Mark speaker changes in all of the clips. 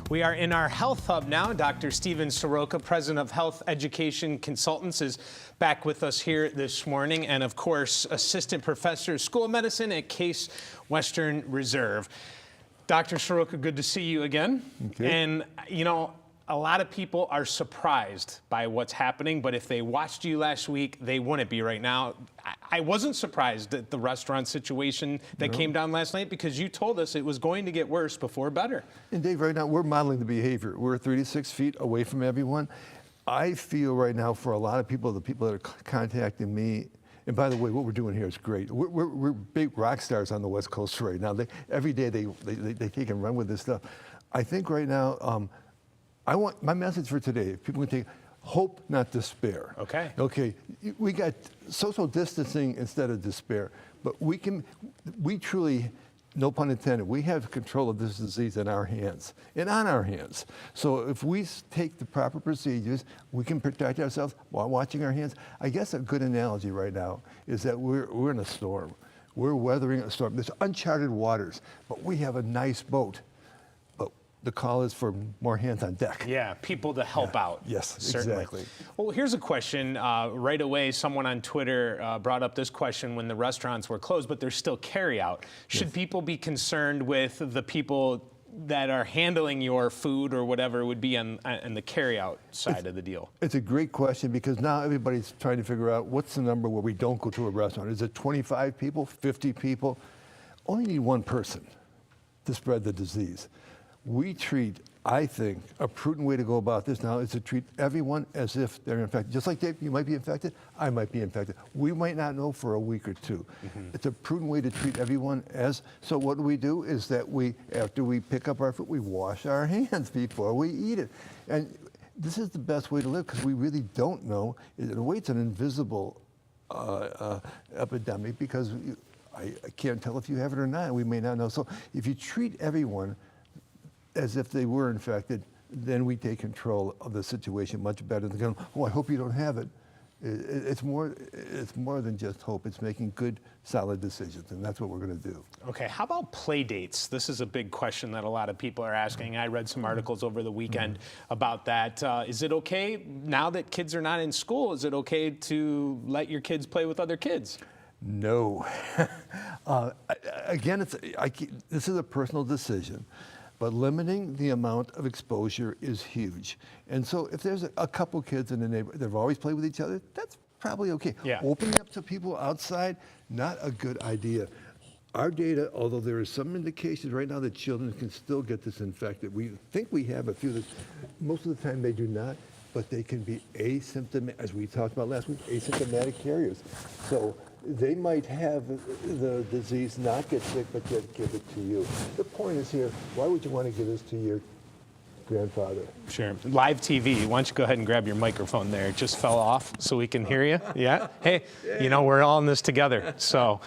Speaker 1: We are in our Health Hub now. Dr. Steven Sroka, President of Health Education Consultants, is back with us here this morning. And of course, Assistant Professor of School of Medicine at Case Western Reserve. Dr. Sroka, good to see you again.
Speaker 2: Okay.
Speaker 1: And, you know, a lot of people are surprised by what's happening, but if they watched you last week, they wouldn't be right now. I wasn't surprised at the restaurant situation that came down last night because you told us it was going to get worse before better.
Speaker 2: And Dave, right now, we're modeling the behavior. We're 3 to 6 feet away from everyone. I feel right now for a lot of people, the people that are contacting me, and by the way, what we're doing here is great. We're big rock stars on the West Coast right now. Every day they take and run with this stuff. I think right now, I want my message for today, if people can take hope, not despair.
Speaker 1: Okay.
Speaker 2: Okay, we got social distancing instead of despair, but we truly, no pun intended, we have control of this disease in our hands and on our hands. So if we take the proper procedures, we can protect ourselves while watching our hands. I guess a good analogy right now is that we're in a storm. We're weathering a storm. There's uncharted waters, but we have a nice boat. The call is for more hands on deck.
Speaker 1: Yeah, people to help out.
Speaker 2: Yes,
Speaker 1: certainly.
Speaker 2: Exactly.
Speaker 1: Well, here's a question. Right away, someone on Twitter brought up this question when the restaurants were closed, but there's still carryout. Should people be concerned with the people that are handling your food or whatever would be on the carryout side of the deal?
Speaker 2: It's a great question because now everybody's trying to figure out what's the number where we don't go to a restaurant. Is it 25 people, 50 people? Only need one person to spread the disease. We treat, I think, a prudent way to go about this now is to treat everyone as if they're infected. Just like Dave, you might be infected, I might be infected. We might not know for a week or two. It's a prudent way to treat everyone as, so what we do is that after we pick up our food, we wash our hands before we eat it. And this is the best way to live because we really don't know. In a way, it's an invisible epidemic because I can't tell if you have it or not. We may not know. So if you treat everyone as if they were infected, then we take control of the situation much better than going, oh, I hope you don't have it. It's more than just hope. It's making good, solid decisions, and that's what we're going to do.
Speaker 1: Okay, how about play dates? This is a big question that a lot of people are asking. I read some articles over the weekend about that. Is it okay, now that kids are not in school, is it okay to let your kids play with other kids?
Speaker 2: No. Again, this is a personal decision. But limiting the amount of exposure is huge. And so if there's a couple kids in the neighborhood, they've always played with each other, that's probably okay.
Speaker 1: Yeah.
Speaker 2: Opening up to people outside, not a good idea. Our data, although there is some indications right now that children can still get this infected, we think we have a few that most of the time they do not, but they can be asymptomatic, as we talked about last week, asymptomatic carriers. So they might have the disease, not get sick, but yet give it to you. The point is here, why would you want to give this to your grandfather?
Speaker 1: Sure. Live TV. Why don't you go ahead and grab your microphone there? It just fell off so we can hear you. Yeah? Hey, you know, we're all in this together. So,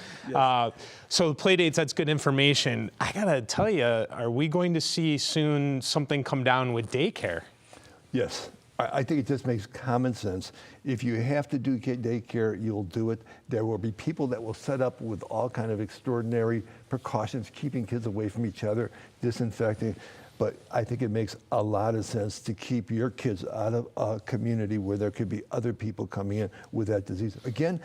Speaker 1: so play dates, that's good information. I got to tell you, are we going to see soon something come down with daycare?
Speaker 2: Yes. I think it just makes common sense. If you have to do daycare, you'll do it. There will be people that will set up with all kind of extraordinary precautions, keeping kids away from each other, disinfecting. But I think it makes a lot of sense to keep your kids out of a community where there could be other people coming in with that disease. Again,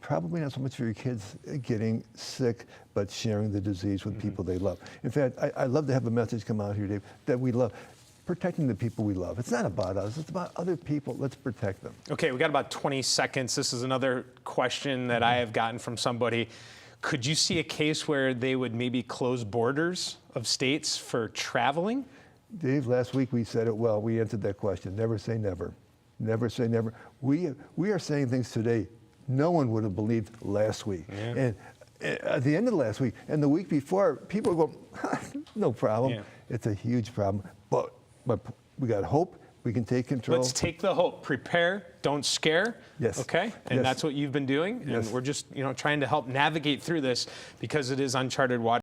Speaker 2: probably not so much for your kids getting sick, but sharing the disease with people they love. In fact, I love to have a message come out here, Dave, that we love. Protecting the people we love. It's not about us, it's about other people. Let's protect them.
Speaker 1: Okay, we got about 20 seconds. This is another question that I have gotten from somebody. Could you see a case where they would maybe close borders of states for traveling?
Speaker 2: Dave, last week we said it well. We answered that question. Never say never. Never say never. We are saying things today no one would have believed last week. Yeah. And at the end of last week and the week before, people go, no problem. Yeah. It's a huge problem. But we got hope. We can take control.
Speaker 1: Let's take the hope. Prepare, don't scare.
Speaker 2: Yes.
Speaker 1: Okay? And that's what you've been doing. And
Speaker 2: yes.
Speaker 1: we're just, trying to help navigate through this because it is uncharted waters.